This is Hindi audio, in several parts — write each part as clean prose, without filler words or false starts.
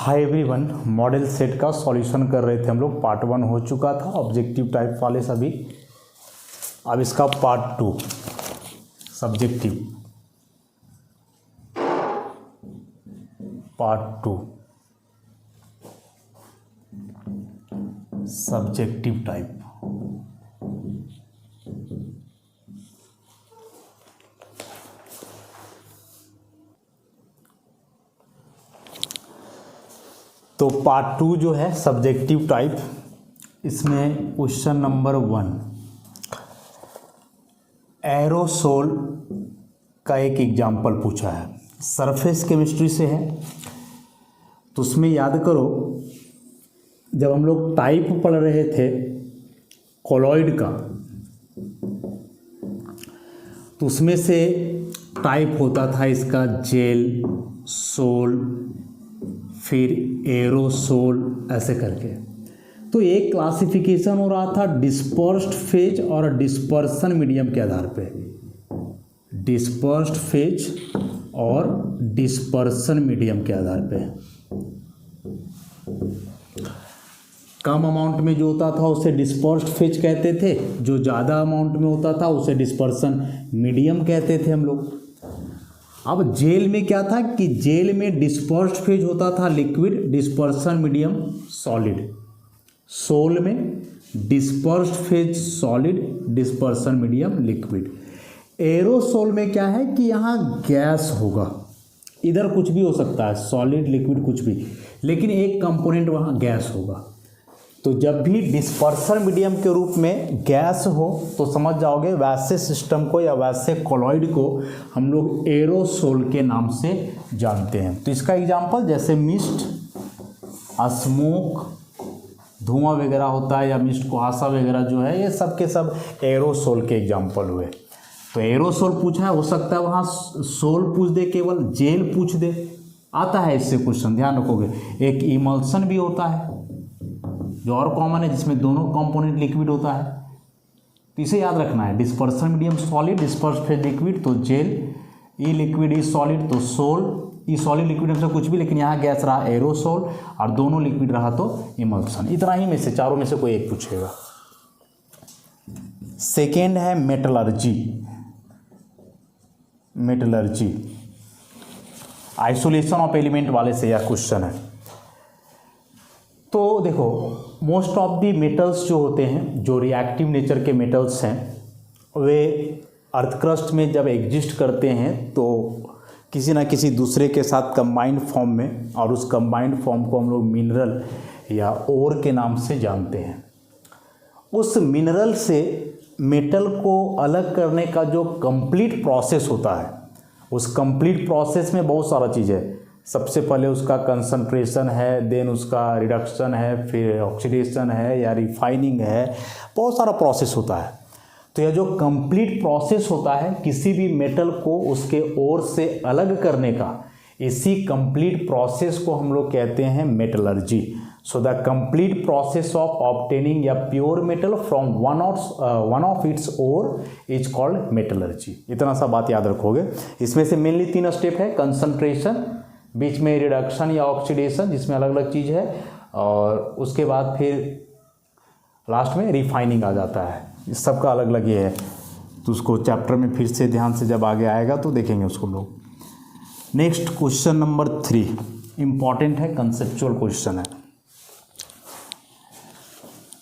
हाय एवरीवन, मॉडल सेट का सॉल्यूशन कर रहे थे हम लोग। पार्ट 1 हो चुका था ऑब्जेक्टिव टाइप वाले सभी। अब इसका part 2 subjective, part 2 subjective type. तो पार्ट 2 जो है सब्जेक्टिव टाइप, इसमें क्वेश्चन नंबर 1 एरोसोल का एक एग्जाम्पल पूछा है। सरफेस केमिस्ट्री से है, तो उसमें याद करो जब हम लोग टाइप पढ़ रहे थे कोलॉइड का, तो उसमें से टाइप होता था इसका जेल, सोल, फिर एरोसोल, ऐसे करके। तो एक क्लासिफिकेशन हो रहा था डिस्पर्स्ड फेज और डिस्पर्सन मीडियम के आधार पे। डिस्पर्स्ड फेज और डिस्पर्सन मीडियम के आधार पे कम अमाउंट में जो होता था उसे डिस्पर्स्ड फेज कहते थे, जो ज़्यादा अमाउंट में होता था उसे डिस्पर्सन मीडियम कहते थे हम लोग। अब जेल में क्या था कि जेल में डिस्पर्स्ड फेज होता था liquid, dispersion medium solid. Sol में dispersed phase solid, dispersion medium liquid. Aerosol में क्या है कि यहाँ गैस होगा, इधर कुछ भी हो सकता है, सॉलिड लिक्विड कुछ भी, लेकिन एक कंपोनेंट वहाँ गैस होगा। तो जब भी डिस्पर्सन मीडियम के रूप में गैस हो तो समझ जाओगे वैसे सिस्टम को या वैसे कोलॉइड को हम लोग एरोसोल के नाम से जानते हैं। तो इसका एग्जांपल जैसे मिस्ट, स्मोक, धुआं वगैरह होता है, या मिस्ट कुहासा वगैरह जो है, ये सब के सब एरोसोल के एग्जांपल हुए। तो एरोसोल पूछा है, हो सकता है वहाँ सोल पूछ दे, केवल जेल पूछ दे, आता है इससे क्वेश्चन, ध्यान रखोगे। एक इमल्सन भी होता है जो और कॉमन है, जिसमें दोनों कंपोनेंट लिक्विड होता है। तो इसे याद रखना है, dispersion medium solid, disperse phase liquid, तो जेल, ई लिक्विड ई सॉलिड तो सोल, ई सॉलिड लिक्विड में से कुछ भी, लेकिन यहाँ गैस रहा एरोसोल, और दोनों लिक्विड रहा तो इमल्सन। इतना ही में से, चारों में से कोई एक पूछेगा। सेकेंड है metallurgy. Metallurgy isolation of element वाले से यह क्वेश्चन है। तो देखो, मोस्ट ऑफ दी मेटल्स जो होते हैं, जो रिएक्टिव नेचर के मेटल्स हैं, वे अर्थ क्रस्ट में जब एग्जिस्ट करते हैं तो किसी ना किसी दूसरे के साथ कंबाइंड फॉर्म में, और उस कंबाइंड फॉर्म को हम लोग मिनरल या ओर के नाम से जानते हैं। उस मिनरल से मेटल को अलग करने का जो कंप्लीट प्रोसेस होता है, उस कंप्लीट प्रोसेस में बहुत सारा चीज़ है। सबसे पहले उसका कंसंट्रेशन है, देन उसका रिडक्शन है, फिर ऑक्सीडेशन है या रिफाइनिंग है, बहुत सारा प्रोसेस होता है। तो यह जो कंप्लीट प्रोसेस होता है किसी भी मेटल को उसके ओर से अलग करने का, इसी कंप्लीट प्रोसेस को हम लोग कहते हैं metallurgy. So the complete process of obtaining a pure metal from one of its ore is called metallurgy. इतना सा बात याद रखोगे। इसमें से मेनली 3 स्टेप है, कंसंट्रेशन, बीच में रिडक्शन या ऑक्सीडेशन जिसमें अलग अलग चीज़ है, और उसके बाद फिर लास्ट में रिफाइनिंग आ जाता है। इस सब का अलग अलग ये है, तो उसको चैप्टर में फिर से ध्यान से जब आगे आएगा तो देखेंगे उसको लोग। नेक्स्ट क्वेश्चन नंबर 3 इंपॉर्टेंट है, कंसेप्चुअल क्वेश्चन है।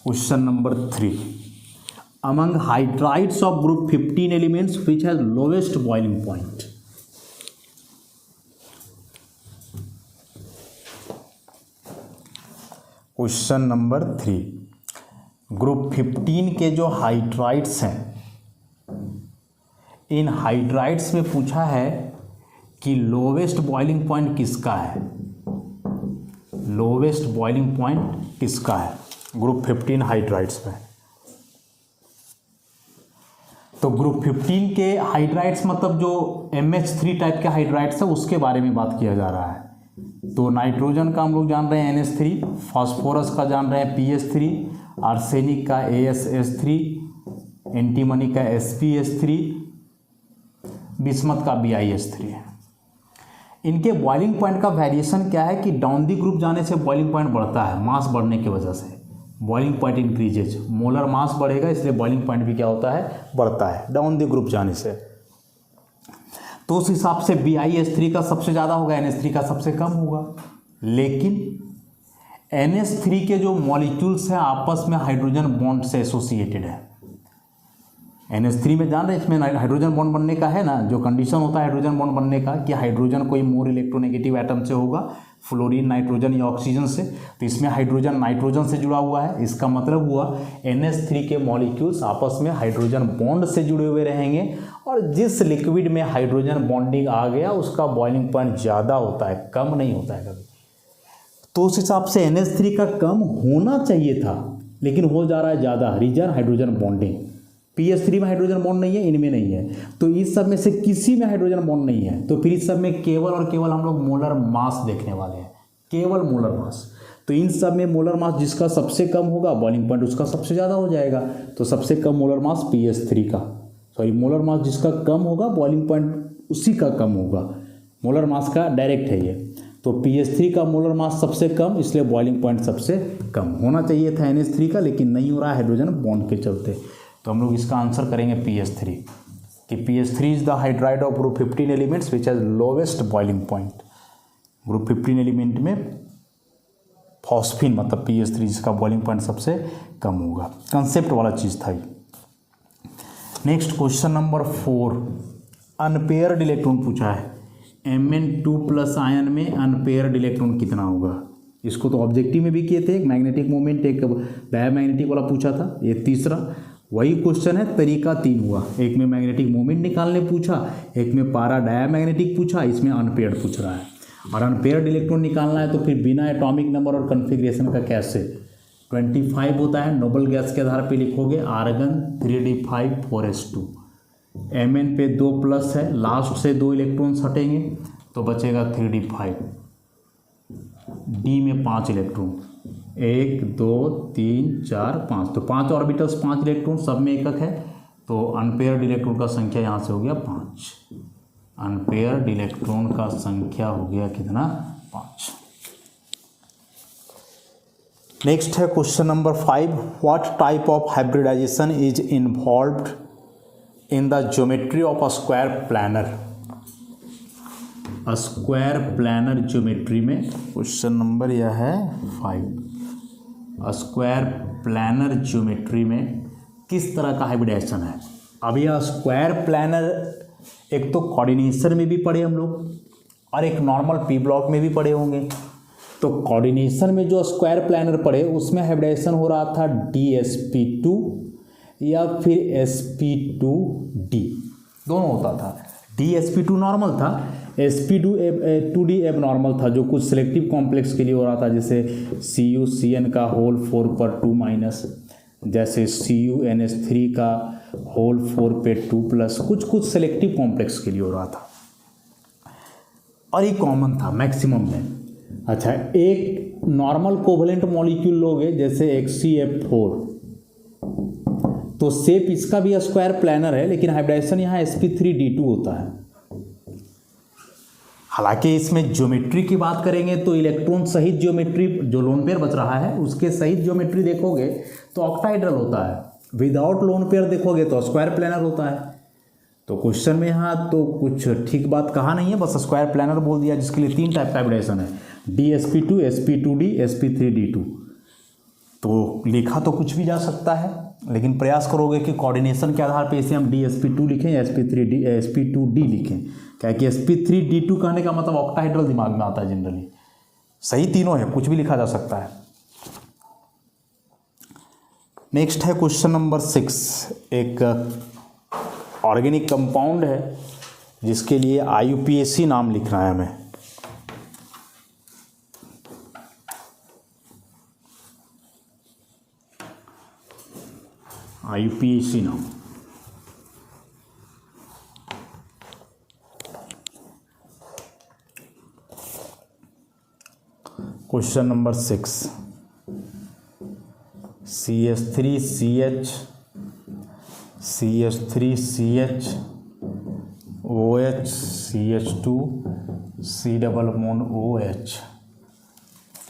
Question number 3, among hydrides of group 15 elements which has lowest boiling point. Question number 3, group 15 के जो हाइड्राइड्स हैं, इन हाइड्राइड्स में पूछा है कि लोवेस्ट बॉइलिंग पॉइंट किसका है। लोवेस्ट बॉइलिंग पॉइंट किसका है ग्रुप 15 हाइड्राइड्स में। तो ग्रुप 15 के हाइड्राइड्स मतलब जो MH3 टाइप के हाइड्राइड्स है उसके बारे में बात किया जा रहा है। तो नाइट्रोजन का हम लोग जान रहे हैं NH3, फास्फोरस का जान रहे हैं PH3, आर्सेनिक का AsH3, एंटीमनी का SpH3, बिस्मथ का BiH3 है। इनके बॉइलिंग पॉइंट का वेरिएशन क्या है कि डाउन दी ग्रुप जाने से बॉइलिंग पॉइंट बढ़ता है, मास बढ़ने की वजह से boiling point increases, molar mass बढ़ेगा इसलिए बॉइलिंग पॉइंट भी क्या होता है, बढ़ता है डाउन दी ग्रुप जाने से। तो उस हिसाब से BiH3 का सबसे ज़्यादा होगा, NH3 का सबसे कम होगा। लेकिन NH3 के जो मॉलिक्यूल्स हैं आपस में हाइड्रोजन बॉन्ड से एसोसिएटेड है। NH3 में जान रहे हैं इसमें हाइड्रोजन बॉन्ड बनने का है ना, जो कंडीशन होता है हाइड्रोजन बॉन्ड बनने का कि हाइड्रोजन कोई मोर इलेक्ट्रोनेगेटिव एटम से होगा, फ्लोरीन, नाइट्रोजन या ऑक्सीजन से। तो इसमें हाइड्रोजन नाइट्रोजन से जुड़ा हुआ है, इसका मतलब हुआ NH3 के मॉलिक्यूल्स आपस में हाइड्रोजन बॉन्ड से जुड़े हुए रहेंगे और जिस लिक्विड में हाइड्रोजन बॉन्डिंग आ गया उसका बॉइलिंग पॉइंट ज़्यादा होता है, कम नहीं होता है कभी। तो उस हिसाब से NH3 का कम होना चाहिए था लेकिन हो जा रहा है ज़्यादा, रीजन हाइड्रोजन बॉन्डिंग। PH3 में हाइड्रोजन बॉन्ड नहीं है, इनमें नहीं है, तो इस सब में से किसी में हाइड्रोजन बॉन्ड नहीं है, तो फिर इस सब में केवल और केवल हम लोग मोलर मास देखने वाले हैं, केवल मोलर मास। तो इन सब में मोलर मास जिसका सबसे कम होगा बॉइलिंग पॉइंट उसका सबसे ज़्यादा हो जाएगा। तो सबसे कम मोलर मास PH3 का, सॉरी मोलर मास जिसका कम होगा बॉइलिंग पॉइंट उसी का कम होगा, मोलर मास का डायरेक्ट है ये। तो PH3 का मोलर मास सबसे कम इसलिए बॉइलिंग पॉइंट सबसे कम होना चाहिए था NH3 का, लेकिन नहीं हो रहा है हाइड्रोजन बॉन्ड के चलते। तो हम लोग इसका आंसर करेंगे PH3 कि PH3 is the hydride of group 15 elements which has lowest boiling point. Group 15 element में फॉस्फिन मतलब PH3 जिसका बॉइलिंग पॉइंट सबसे कम होगा। कंसेप्ट वाला चीज़ था ये। Next question number 4, unpaired electron पूछा है। Mn2+ आयन में अनपेयर्ड इलेक्ट्रॉन कितना होगा। इसको तो ऑब्जेक्टिव में भी किए थे, एक मैग्नेटिक मोमेंट एक डायमैग्नेटिक वाला पूछा था, ये तीसरा वही क्वेश्चन है, तरीका 3 हुआ। एक में मैग्नेटिक मोमेंट निकालने पूछा, एक में पारा डायमैग्नेटिक पूछा, इसमें अनपेयर्ड पूछ रहा है। और अनपेयर्ड इलेक्ट्रॉन निकालना है तो फिर बिना एटॉमिक नंबर और कन्फिग्रेशन का कैसे, 25 होता है, नोबल गैस के आधार पे लिखोगे आर्गन 3d5 4s2, Mn पे 2+ है, लास्ट से 2 इलेक्ट्रॉन्स हटेंगे तो बचेगा 3d5, D में 5 इलेक्ट्रॉन, 1 2 3 4 5, तो 5 ऑर्बिटल्स 5 इलेक्ट्रॉन सब में एकक है, तो अनपेयर्ड इलेक्ट्रॉन का संख्या यहाँ से हो गया 5। अनपेयर्ड इलेक्ट्रॉन का संख्या हो गया कितना, 5। नेक्स्ट है question number 5, what type of hybridization is involved in the geometry of a square planar. Square planar geometry में क्वेश्चन नंबर यह है 5। स्क्वायर प्लानर ज्योमेट्री में किस तरह का हाइब्रिडाइजेशन है। अब यह स्क्वायर प्लानर एक तो कोऑर्डिनेशन में भी पढ़े हम लोग और एक नॉर्मल पी ब्लॉक में भी पढ़े होंगे। तो कोऑर्डिनेशन में जो स्क्वायर प्लानर पढ़े उसमें हाइब्रिडाइजेशन हो रहा था DsP2 या फिर sp2d, दोनों होता था। DsP2 नॉर्मल था, sp2d एब नॉर्मल था, जो कुछ सिलेक्टिव कॉम्प्लेक्स के लिए हो रहा था, जैसे CuCN का होल 4 पर 2-, जैसे CuNH3 का होल 4 पे 2+, कुछ सिलेक्टिव कॉम्प्लेक्स के लिए हो रहा था और ये कॉमन था मैक्सिमम में। अच्छा, एक नॉर्मल कोवलेंट मॉलिक्यूल लोगे जैसे HCF4, तो शेप इसका भी स्क्वायर प्लानर है, लेकिन हाइब्रिडाइजेशन यहाँ sp3d2 होता है। हालांकि इसमें ज्योमेट्री की बात करेंगे तो इलेक्ट्रॉन सहित ज्योमेट्री, जो लोन पेयर बच रहा है उसके सहित ज्योमेट्री देखोगे तो ऑक्टाहेड्रल होता है, विदाउट लोन पेयर देखोगे तो स्क्वायर प्लानर होता है। तो क्वेश्चन में यहाँ तो कुछ ठीक बात कहा नहीं है, बस स्क्वायर प्लानर बोल दिया, जिसके लिए 3 टाइप का हाइब्रिडाइजेशन है, DsP2, sp2d, sp3d2। तो लिखा तो कुछ भी जा सकता है, लेकिन प्रयास करोगे कि कोऑर्डिनेशन के आधार पे इसे हम DsP2 लिखें या sp2d लिखें, क्या कि sp3d2 कहने का मतलब ऑक्टाहेड्रल दिमाग में आता है जनरली। सही तीनों है, कुछ भी लिखा जा सकता है। नेक्स्ट है क्वेश्चन नंबर 6, एक ऑर्गेनिक कंपाउंड है जिसके लिए IUPAC नाम लिखना है हमें। IUPAC नाम। Question number 6, CH3CH CH3CH OH CH2 C double bond OH,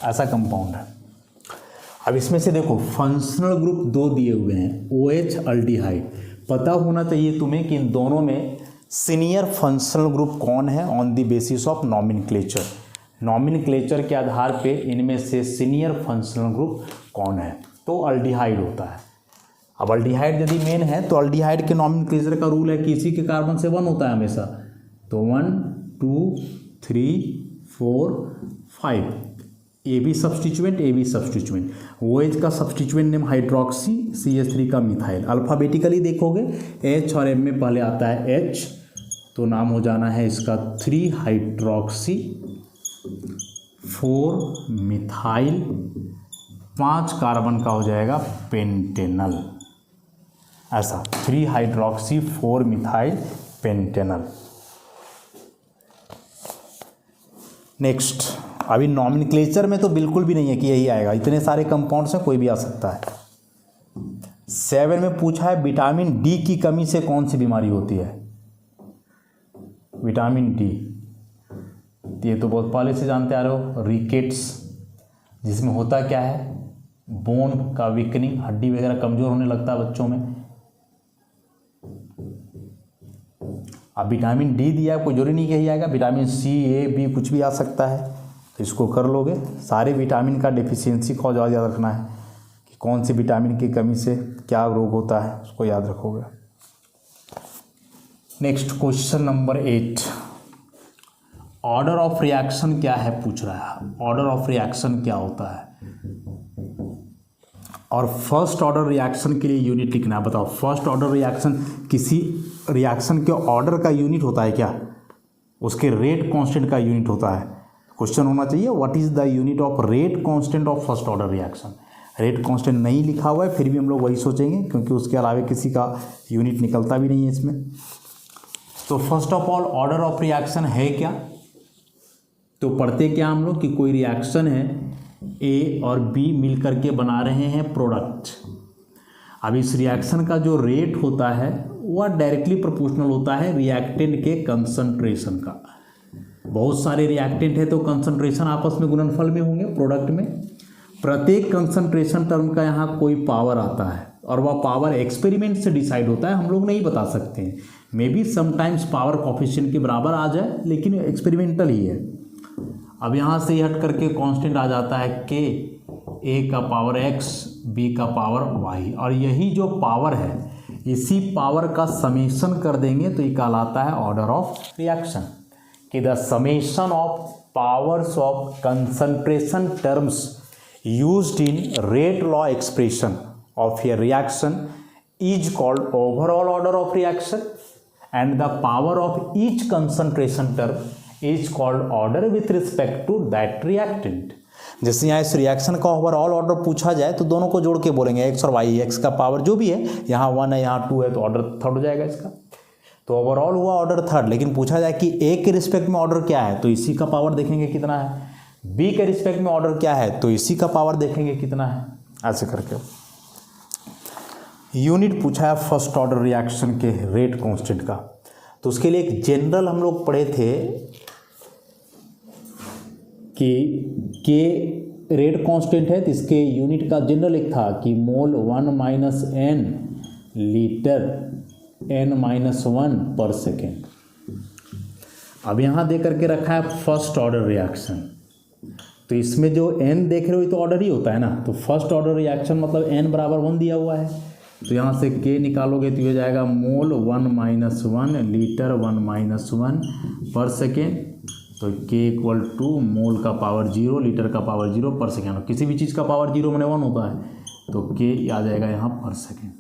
ऐसा कंपाउंड है। अब इसमें से देखो फंक्शनल ग्रुप 2 दिए हुए हैं, OH अल्डिहाइड। पता होना चाहिए तुम्हें कि इन दोनों में सीनियर फंक्शनल ग्रुप कौन है on the basis of nomenclature. Nomenclature के आधार पे इनमें से सीनियर फंक्शनल ग्रुप कौन है, तो अल्डिहाइड होता है। अब अल्डिहाइड यदि मेन है तो अल्डिहाइड के नॉमेनक्लेचर का रूल है कि इसी के कार्बन से 1 होता है हमेशा, तो 1 2 3 4 5, A B substituent, A B substituent. OH का सब्सटीट्यूएंट नेम हाइड्रोक्सी, CH3 का मिथाइल। अल्फ़ाबेटिकली देखोगे H और M में पहले आता है H, तो नाम हो जाना है इसका 3 हाइड्रोक्सी 4 मिथाइल, 5 कार्बन का हो जाएगा पेंटेनल, ऐसा 3 हाइड्रोक्सी 4 मिथाइल पेंटेनल। नेक्स्ट, अभी नॉमेनक्लेचर में तो बिल्कुल भी नहीं है कि यही आएगा, इतने सारे कंपाउंड्स हैं, कोई भी आ सकता है। 7 में पूछा है विटामिन डी की कमी से कौन सी बीमारी होती है। विटामिन डी, ये तो बहुत पहले से जानते आ रहे हो, रिकेट्स, जिसमें होता क्या है, बोन का वीकनिंग, हड्डी वगैरह कमजोर होने लगता है बच्चों में। अब विटामिन डी दिया है, कोई जरूरी नहीं कि यही आएगा, विटामिन सी ए बी कुछ भी आ सकता है, तो इसको कर लोगे। सारे विटामिन का डेफिशिएंसी को याद रखना है कि कौन सी विटामिन की कमी से क्या रोग होता है, उसको याद रखोगे। Next question number 8, order of reaction क्या है पूछ रहा है। ऑर्डर ऑफ रिएक्शन क्या होता है, और फर्स्ट ऑर्डर रिएक्शन के लिए यूनिट लिखना है। बताओ, फर्स्ट ऑर्डर रिएक्शन किसी रिएक्शन के ऑर्डर का यूनिट होता है क्या, उसके रेट कांस्टेंट का यूनिट होता है। क्वेश्चन होना चाहिए what is the unit of rate constant of first order reaction. Rate constant नहीं लिखा हुआ है, फिर भी हम लोग वही सोचेंगे क्योंकि उसके अलावा किसी का यूनिट निकलता भी नहीं है इसमें। तो first of all order of reaction है क्या, तो पढ़ते क्या हम लोग कि कोई रिएक्शन है, ए और बी मिल करके बना रहे हैं प्रोडक्ट। अब इस रिएक्शन का जो रेट होता है वह डायरेक्टली प्रोपोर्शनल होता है रिएक्टेंट के कंसंट्रेशन का। बहुत सारे रिएक्टेंट है तो कंसंट्रेशन आपस में गुणनफल में होंगे प्रोडक्ट में। प्रत्येक कंसंट्रेशन टर्म का यहाँ कोई पावर आता है और वह पावर एक्सपेरिमेंट से डिसाइड होता है, हम लोग नहीं बता सकते हैं। May be sometimes power coefficient के बराबर आ जाए, लेकिन एक्सपेरिमेंटल ही है। अब यहाँ से हट करके कांस्टेंट आ जाता है के, ए का पावर एक्स, बी का पावर वाई, और यही जो पावर है इसी पावर का समेशन कर देंगे तो ये कहलाता है ऑर्डर ऑफ रिएक्शन, कि the summation of powers of concentration terms used in rate law expression of a reaction is called overall order of reaction, and the power of each concentration term is called order with respect to that reactant. जैसे यहाँ इस रिएक्शन का ओवरऑल ऑर्डर पूछा जाए तो दोनों को जोड़ के बोलेंगे, एक्स और वाई, एक्स का पावर जो भी है, यहाँ 1 है यहाँ 2 है, तो ऑर्डर थर्ड हो जाएगा इसका। तो ओवरऑल हुआ ऑर्डर थर्ड, लेकिन पूछा जाए कि ए के रिस्पेक्ट में ऑर्डर क्या है तो इसी का पावर देखेंगे कितना है, बी के रिस्पेक्ट में ऑर्डर क्या है तो इसी का पावर देखेंगे कितना है, ऐसे करके। यूनिट पूछा है फर्स्ट ऑर्डर रिएक्शन के रेट कांस्टेंट का, तो उसके लिए एक जनरल हम लोग पढ़े थे कि के रेट कांस्टेंट है तो इसके यूनिट का जनरल एक था कि मोल 1 - n लीटर n-1 पर सेकेंड। अब यहाँ दे करके रखा है फर्स्ट ऑर्डर रिएक्शन, तो इसमें जो n देख रहे हो तो ऑर्डर ही होता है ना, तो फर्स्ट ऑर्डर रिएक्शन मतलब n = 1 दिया हुआ है, तो यहाँ से k निकालोगे तो ये जाएगा मोल 1 - 1 लीटर 1 - 1 पर सेकेंड, तो k = मोल का पावर 0 लीटर का पावर 0 पर सेकेंड। किसी भी चीज़ का पावर 0 माने 1 होता है, तो k आ जाएगा यहाँ पर सेकेंड।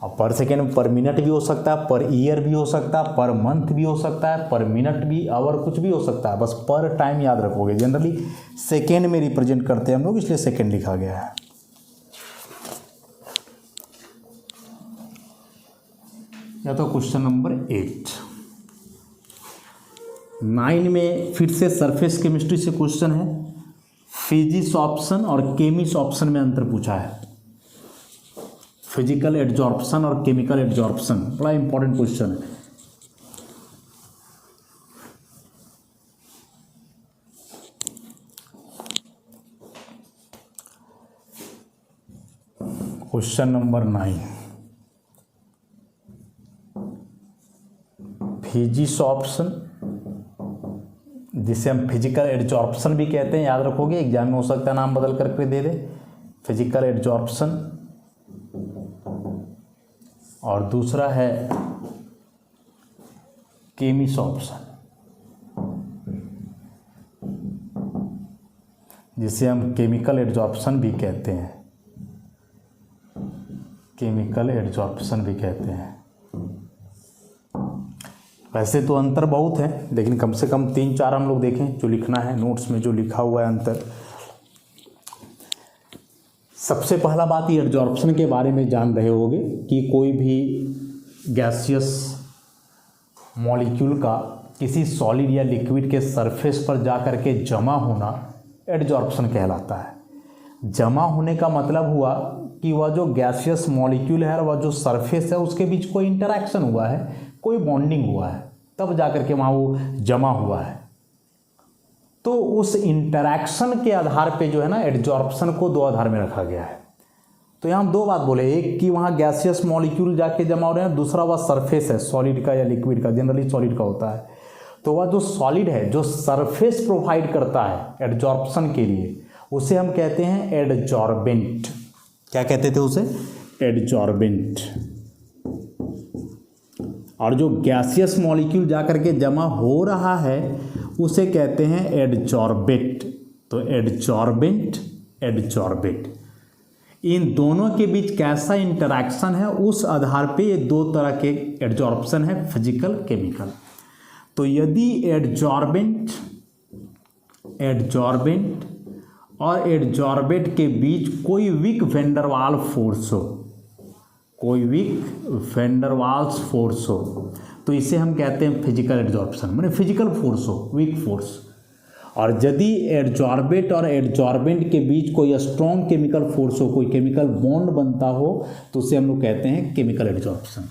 और पर सेकेंड पर मिनट भी हो सकता है, पर ईयर भी हो सकता है, पर मंथ भी हो सकता है, पर मिनट भी, आवर कुछ भी हो सकता है, बस पर टाइम याद रखोगे। जनरली सेकेंड में रिप्रेजेंट करते हैं हम लोग, इसलिए सेकेंड लिखा गया है। या तो क्वेश्चन नंबर 8। 9 में फिर से सरफेस केमिस्ट्री से क्वेश्चन है। फिजिक्स ऑप्शन और केमिक्स ऑप्शन में अंतर पूछा है। फिजिकल एड्जॉर्प्शन और केमिकल एड्जॉर्प्शन बड़ा इंपॉर्टेंट क्वेश्चन है। क्वेश्चन नंबर 9, फिजिक्स ऑप्शन, जिसे हम फिजिकल एडजॉर्प्शन भी कहते हैं, याद रखोगे, एग्जाम में हो सकता है नाम बदल करके दे दे, फिजिकल एडजॉर्प्शन। और दूसरा है केमिस ऑप्शन, जिसे हम केमिकल एडजॉर्प्शन भी कहते हैं, केमिकल एडजॉर्प्शन भी कहते हैं। वैसे तो अंतर बहुत है, लेकिन कम से कम 3-4 हम लोग देखें जो लिखना है नोट्स में, जो लिखा हुआ है अंतर। सबसे पहला बात, ये एडजॉर्प्शन के बारे में जान रहे होगे कि कोई भी गैसियस मॉलिक्यूल का किसी सॉलिड या लिक्विड के सरफेस पर जा कर के जमा होना एडजॉर्प्शन कहलाता है। जमा होने का मतलब हुआ कि वह जो गैसियस मॉलिक्यूल है और वह जो सरफेस है उसके बीच कोई इंटरैक्शन हुआ है, कोई बॉन्डिंग हुआ है, तब जा कर के वहाँ वो जमा हुआ है। तो उस इंटरैक्शन के आधार पे जो है ना, एडजॉर्प्शन को 2 आधार में रखा गया है। तो यहाँ हम 2 बात बोले, एक कि वहाँ गैसियस मॉलिक्यूल जाके जमा हो रहे हैं, दूसरा वह सरफेस है सॉलिड का या लिक्विड का, जनरली सॉलिड का होता है। तो वह जो सॉलिड है, जो सरफेस प्रोवाइड करता है एडजॉर्प्शन के लिए, उसे हम कहते हैं एडजॉर्बेंट। क्या कहते थे उसे? एडजॉर्बेंट। और जो गैसियस मॉलिक्यूल जा करके जमा हो रहा है उसे कहते हैं एडजॉर्बेट। तो एडजॉर्बेंट, एडजॉर्बेट, इन दोनों के बीच कैसा इंटरैक्शन है उस आधार पे ये 2 तरह के एडजॉर्प्शन है, फिजिकल, केमिकल। तो यदि एडजॉर्बेंट और एडजॉर्बेट के बीच कोई वीक वैन वाल फोर्स हो, कोई वीक वैन वाल्स फोर्स हो, तो इसे हम कहते हैं फिजिकल एडजॉर्प्शन, माने फिजिकल फोर्स हो, वीक फोर्स। और यदि एडजॉर्बेट और एडजॉर्बेंट के बीच कोई स्ट्रॉन्ग केमिकल फोर्स हो, कोई केमिकल बॉन्ड बनता हो, तो उसे हम लोग कहते हैं केमिकल एडजॉर्प्शन।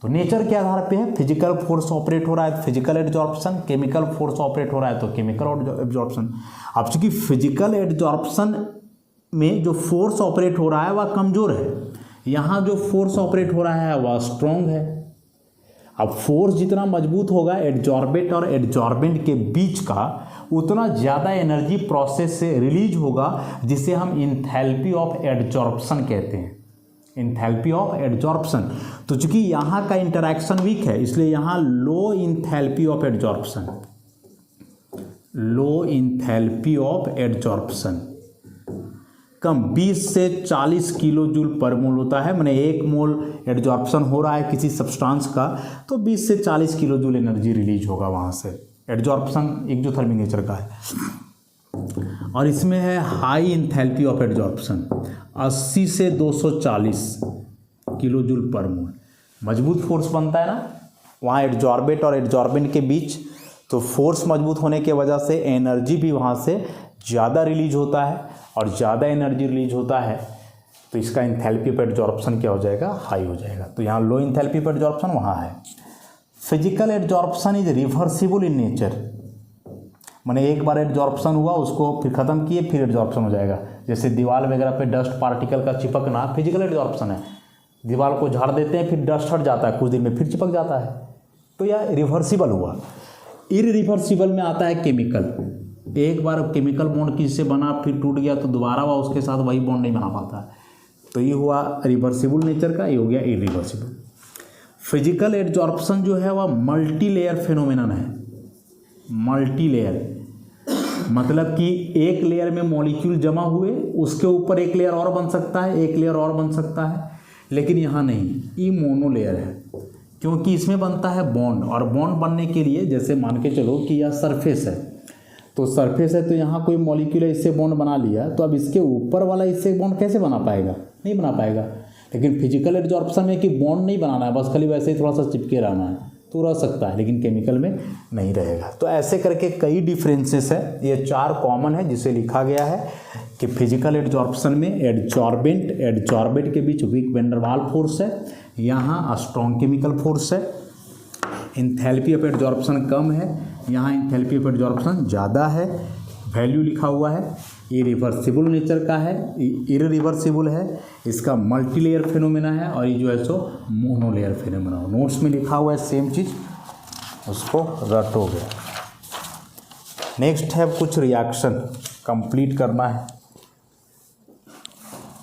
तो नेचर के आधार पे है, फिजिकल फोर्स ऑपरेट हो रहा है physical adsorption, chemical force operate हो रहा है तो केमिकल एडजॉर्प्शन। अब चूंकि फिजिकल एडजॉर्प्शन में जो फोर्स ऑपरेट हो रहा है वह कमज़ोर है, यहाँ जो फोर्स ऑपरेट हो रहा है वह स्ट्रॉन्ग है। अब फोर्स जितना मजबूत होगा एडजॉर्बेट और एडजॉर्बेंट के बीच का, उतना ज़्यादा एनर्जी प्रोसेस से रिलीज होगा, जिसे हम इंथैल्पी ऑफ एडजॉर्प्शन कहते हैं, इंथैल्पी ऑफ एडजॉर्प्शन। तो चूंकि यहाँ का इंटरैक्शन वीक है, इसलिए यहाँ low enthalpy of adsorption, low enthalpy of adsorption कम 20 से 40 किलो जूल पर मोल होता है। मैंने 1 मोल एडजॉर्प्शन हो रहा है किसी सब्सटेंस का, तो 20 से 40 किलो जूल एनर्जी रिलीज होगा वहाँ से। एडजॉर्प्शन एक्सोथर्मिक नेचर का है। और इसमें है हाई इंथैल्पी ऑफ एडजॉर्प्शन, 80 से 240 किलो जूल पर मोल। मजबूत फोर्स बनता है ना वहाँ एडजॉर्बेट और एडजॉर्बेंट के बीच, तो फोर्स मजबूत होने के वजह से एनर्जी भी वहाँ से ज़्यादा रिलीज होता है, और ज़्यादा एनर्जी रिलीज होता है तो इसका इंथैल्पी ऑफ एडजॉर्प्शन क्या हो जाएगा? हाई हो जाएगा। तो यहाँ लो इंथैल्पी ऑफ एडजॉर्प्शन वहाँ है। Physical adsorption is reversible in nature, माने एक बार एडजॉर्प्शन हुआ उसको फिर ख़त्म किए फिर एडजॉर्प्शन हो जाएगा। जैसे दीवार वगैरह पे डस्ट पार्टिकल का चिपकना फिजिकल एडजॉर्प्शन है, दीवार को झाड़ देते हैं फिर डस्ट हट जाता है, कुछ दिन में फिर चिपक जाता है, तो यह रिवर्सिबल हुआ। इरिवर्सिबल में आता है केमिकल, एक बार केमिकल बॉन्ड किसी से बना फिर टूट गया तो दोबारा वह उसके साथ वही बॉन्ड नहीं बना पाता, तो ये हुआ रिवर्सिबल नेचर का, ये हो गया इरिवर्सिबल। फिजिकल एडजॉर्प्शन जो है वह मल्टी लेयर फिनोमेनन है। मल्टी लेयर मतलब कि एक लेयर में मॉलिक्यूल जमा हुए, उसके ऊपर एक लेयर और बन सकता है, एक लेयर और बन सकता है, लेकिन यहाँ नहीं, ये मोनो लेयर है, क्योंकि इसमें बनता है बॉन्ड। और बॉन्ड बनने के लिए जैसे मान के चलो कि यह सरफेस है, तो सरफेस है तो यहाँ कोई मॉलिक्यूल है, इससे बॉन्ड बना लिया, तो अब इसके ऊपर वाला इससे बॉन्ड कैसे बना पाएगा? नहीं बना पाएगा। लेकिन फिजिकल एडजॉर्प्शन में कि बॉन्ड नहीं बनाना है, बस खाली वैसे ही थोड़ा सा चिपके रहना है, तो रह सकता है, लेकिन केमिकल में नहीं रहेगा। तो ऐसे करके कई डिफरेंसेस है, ये 4 कॉमन है जिसे लिखा गया है कि फिजिकल एडजॉर्प्शन में एडजॉर्बेट के बीच वीक वैन डर वाल फोर्स है, यहाँ स्ट्रॉन्ग केमिकल फोर्स है। इंथैल्पी ऑफ एडजॉर्प्शन कम है, यहाँ इंथैल्पी ऑफ एडजॉर्प्शन ज़्यादा है, वैल्यू लिखा हुआ है। इरिवर्सिबल नेचर का है, इरिवर्सिबल है, इसका मल्टी लेयर फिनोमेना है, और ये जो है सो मोनोलेयर फिनोमेना। नोट्स में लिखा हुआ है सेम चीज़, उसको रटोगे। नेक्स्ट है कुछ रिएक्शन कंप्लीट करना है,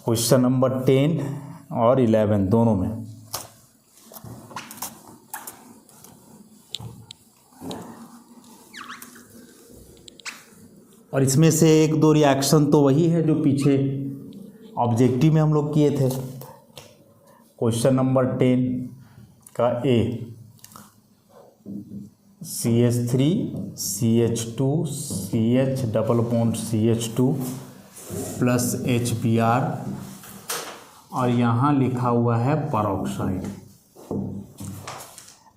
क्वेश्चन नंबर 10 और 11 दोनों में। और इसमें से एक दो रिएक्शन तो वही है जो पीछे ऑब्जेक्टिव में हम लोग किए थे। क्वेश्चन नंबर 10 का ए, CH3 CH2 CH double bond CH2 plus HBr, और यहाँ लिखा हुआ है परऑक्साइड।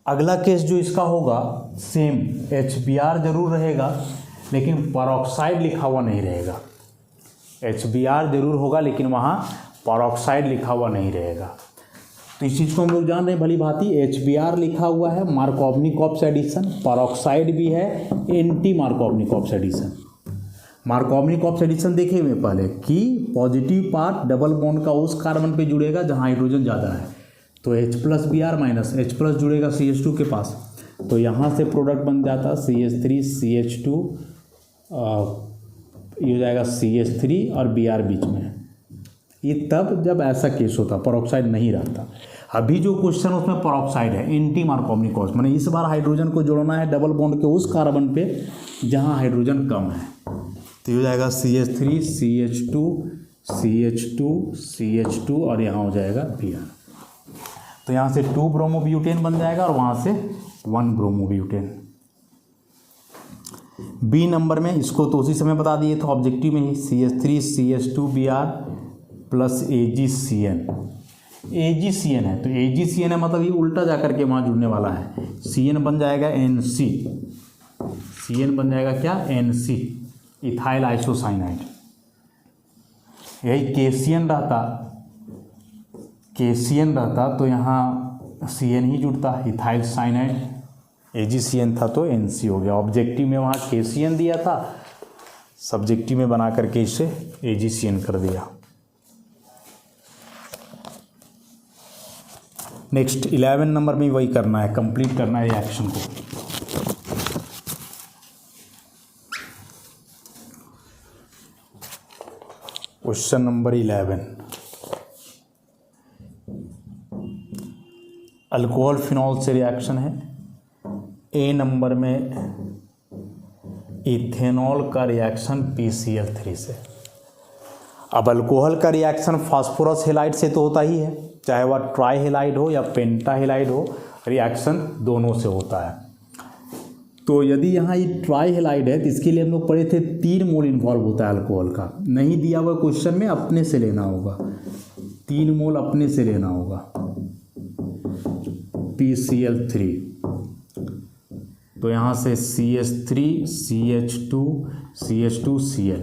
अगला केस जो इसका होगा सेम, HBr जरूर रहेगा लेकिन परऑक्साइड लिखा हुआ नहीं रहेगा। HBr जरूर होगा लेकिन वहाँ परऑक्साइड लिखा हुआ नहीं रहेगा। तो इस चीज़ को हम लोग जान रहे हैं भली भांति। HBr लिखा हुआ है मार्कोवनिक एडिशन, परऑक्साइड भी है एंटी मार्कोवनिक एडिशन। मार्कोवनिक एडिशन देखे हुए पहले कि पॉजिटिव पार्ट डबल बॉन्ड का उस कार्बन पे जुड़ेगा जहाँ हाइड्रोजन ज़्यादा है, तो H+Br माइनस H+ जुड़ेगा CH2 के पास, तो यहाँ से प्रोडक्ट बन जाता CH3 CH2, ये हो जाएगा CH3 और Br बीच में। ये तब जब ऐसा केस होता, परऑक्साइड नहीं रहता। अभी जो क्वेश्चन उसमें परऑक्साइड है, एंटी मार्कोवनिक, माने इस बार हाइड्रोजन को जोड़ना है डबल बॉन्ड के उस कार्बन पे जहाँ हाइड्रोजन कम है, तो ये हो जाएगा CH3 CH2 CH2 CH2 और यहाँ हो जाएगा Br। तो यहाँ से 2 ब्रोमोब्यूटेन बन जाएगा और वहाँ से 1 ब्रोमोब्यूटेन। बी नंबर में इसको तो उसी समय बता दिए थे ऑब्जेक्टिव में ही, CH3 CH2 Br plus AgCN। AgCN है तो AgCN है मतलब ये उल्टा जाकर के वहाँ जुड़ने वाला है, CN बन जाएगा NC, CN बन जाएगा क्या NC, इथाइल आइसोसाइनाइड। यही KCN रहता तो यहाँ CN ही जुड़ता, इथाइल साइनाइड। AgCN था तो NC हो गया। ऑब्जेक्टिव में वहाँ KCN दिया था, सब्जेक्टिव में बना करके इसे AgCN कर दिया। नेक्स्ट 11 नंबर में वही करना है, कंप्लीट करना है रिएक्शन को। क्वेश्चन नंबर 11, अल्कोहल फिनॉल से रिएक्शन है। ए नंबर में इथेनॉल का रिएक्शन PCl3 से। अब अल्कोहल का रिएक्शन फास्फोरस हेलाइड से तो होता ही है, चाहे वह ट्राई हेलाइड हो या पेंटा हेलाइड हो, रिएक्शन दोनों से होता है। तो यदि यहाँ ये ट्राई हेलाइड है तो इसके लिए हम लोग पढ़े थे 3 मोल इन्वॉल्व होता है अल्कोहल का, नहीं दिया हुआ क्वेश्चन में, अपने से लेना होगा, 3 मोल अपने से लेना होगा PCl3। तो यहाँ से CH3 CH2 CH2 Cl,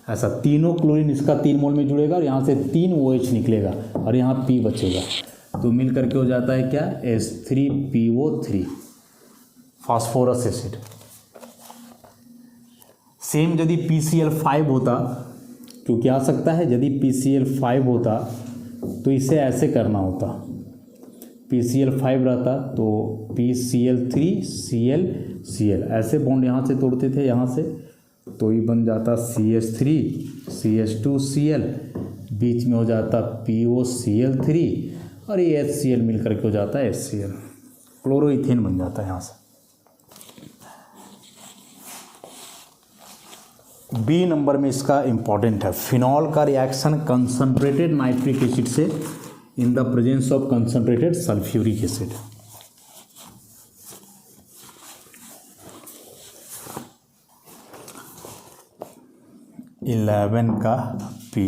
ऐसा तीनों क्लोरीन इसका 3 मोल में जुड़ेगा और यहाँ से 3 OH निकलेगा और यहाँ P बचेगा, तो मिल करके हो जाता है क्या H3PO3 फास्फोरस एसिड। सेम यदि PCl5 होता तो क्या आ सकता है, यदि PCl5 होता तो इसे ऐसे करना होता, PCl5 रहता तो PCl3 Cl ऐसे बॉन्ड यहाँ से तोड़ते थे यहाँ से, तो ये बन जाता CH3 CH2 Cl, बीच में हो जाता POCl3 और ये HCl मिल करके हो जाता है HCl, क्लोरोइथेन बन जाता है यहाँ से। बी नंबर में इसका इंपॉर्टेंट है, फिनॉल का रिएक्शन कंसंट्रेटेड नाइट्रिक एसिड से in the presence of concentrated sulphuric acid. Eleven का पी,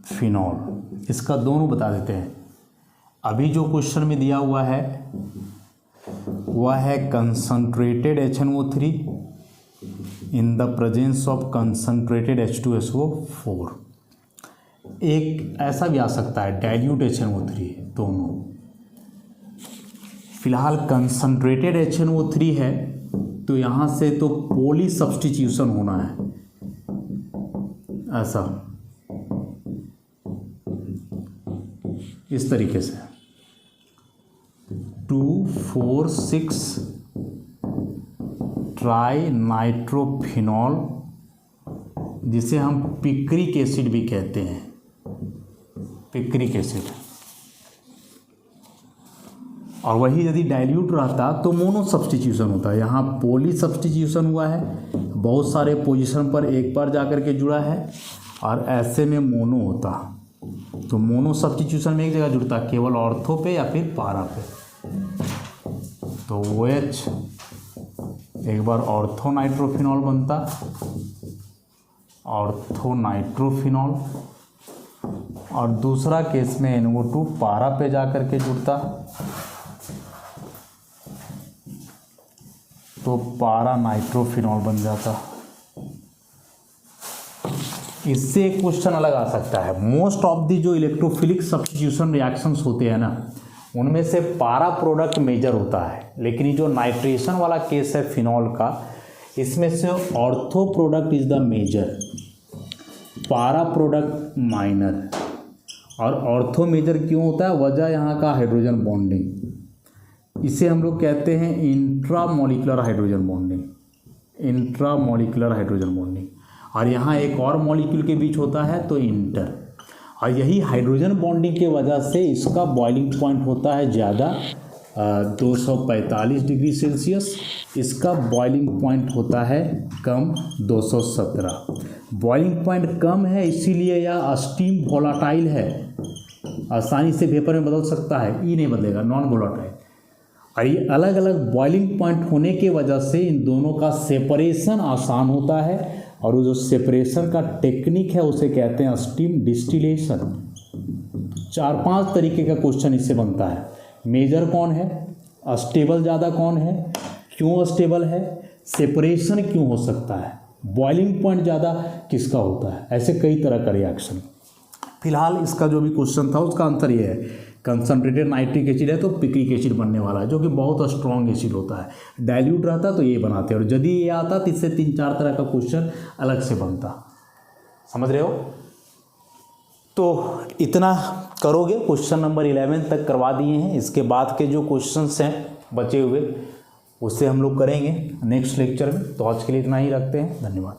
फिनॉल, इसका दोनों बता देते हैं। अभी जो क्वेश्चन में दिया हुआ है वह है concentrated HNO3 in the presence of concentrated H2SO4। एक ऐसा भी आ सकता है डाइल्यूट HNO3, दोनों फिलहाल कंसनट्रेटेड HNO3 है तो यहाँ से तो पोली सब्स्टिट्यूशन होना है, ऐसा इस तरीके से 2,4,6 ट्राई नाइट्रोफिनॉल, जिसे हम पिक्रिक एसिड भी कहते हैं, पिक्रिक एसिड। और वही यदि डाइल्यूट रहता तो मोनो सब्स्टिट्यूशन होता है। यहाँ पोली सब्स्टिट्यूशन हुआ है, बहुत सारे पोजीशन पर एक बार जाकर के जुड़ा है, और ऐसे में मोनो होता तो मोनो सब्स्टिट्यूशन में एक जगह जुड़ता, केवल ऑर्थो पे या फिर पारा पे। तो OH एक बार ऑर्थो नाइट्रोफिनॉल बनता, ऑर्थो नाइट्रोफिनॉल, और दूसरा केस में NO2 पारा पे जाकर के जुड़ता तो पारा नाइट्रोफिनॉल बन जाता। इससे एक क्वेश्चन अलग आ सकता है, मोस्ट ऑफ दी जो इलेक्ट्रोफिलिक सब्स्टिट्यूशन रिएक्शंस होते हैं ना, उनमें से पारा प्रोडक्ट मेजर होता है, लेकिन ये जो नाइट्रेशन वाला केस है फिनॉल का, इसमें से ortho product is the major, para product minor. और ऑर्थो मेजर क्यों होता है? वजह यहाँ का हाइड्रोजन बॉन्डिंग, इसे हम लोग कहते हैं intramolecular hydrogen bonding, intramolecular hydrogen bonding. और यहाँ एक और मॉलिक्यूल के बीच होता है तो इंटर, और यही हाइड्रोजन बॉन्डिंग के वजह से इसका बॉइलिंग पॉइंट होता है ज़्यादा 245 डिग्री सेल्सियस, इसका बॉइलिंग पॉइंट होता है कम 217। बॉइलिंग पॉइंट कम है इसीलिए यह स्टीम वोलाटाइल है, आसानी से वेपर में बदल सकता है, ई नहीं बदलेगा, नॉन वोलाटाइल। और ये अलग अलग बॉइलिंग पॉइंट होने की वजह से इन दोनों का सेपरेशन आसान होता है, और वो जो सेपरेशन का टेक्निक है उसे कहते हैं स्टीम डिस्टिलेशन। 4-5 तरीके का क्वेश्चन इससे बनता है। मेजर कौन है, स्टेबल ज़्यादा कौन है, क्यों स्टेबल है, सेपरेशन क्यों हो सकता है, बॉइलिंग पॉइंट ज़्यादा किसका होता है, ऐसे कई तरह का रिएक्शन। फिलहाल इसका जो भी क्वेश्चन था उसका आंसर ये है, कंसनट्रेटेड नाइट्रिक एसिड है तो पिक्रिक एसिड बनने वाला है, जो कि बहुत स्ट्रॉन्ग एसिड होता है। डाइल्यूट रहता तो ये बनाते, और यदि ये आता तो इससे 3-4 तरह का क्वेश्चन अलग से बनता। समझ रहे हो? तो इतना करोगे, क्वेश्चन नंबर 11 तक करवा दिए हैं। इसके बाद के जो क्वेश्चंस हैं बचे हुए उससे हम लोग करेंगे नेक्स्ट लेक्चर में। तो आज के लिए इतना ही रखते हैं, धन्यवाद।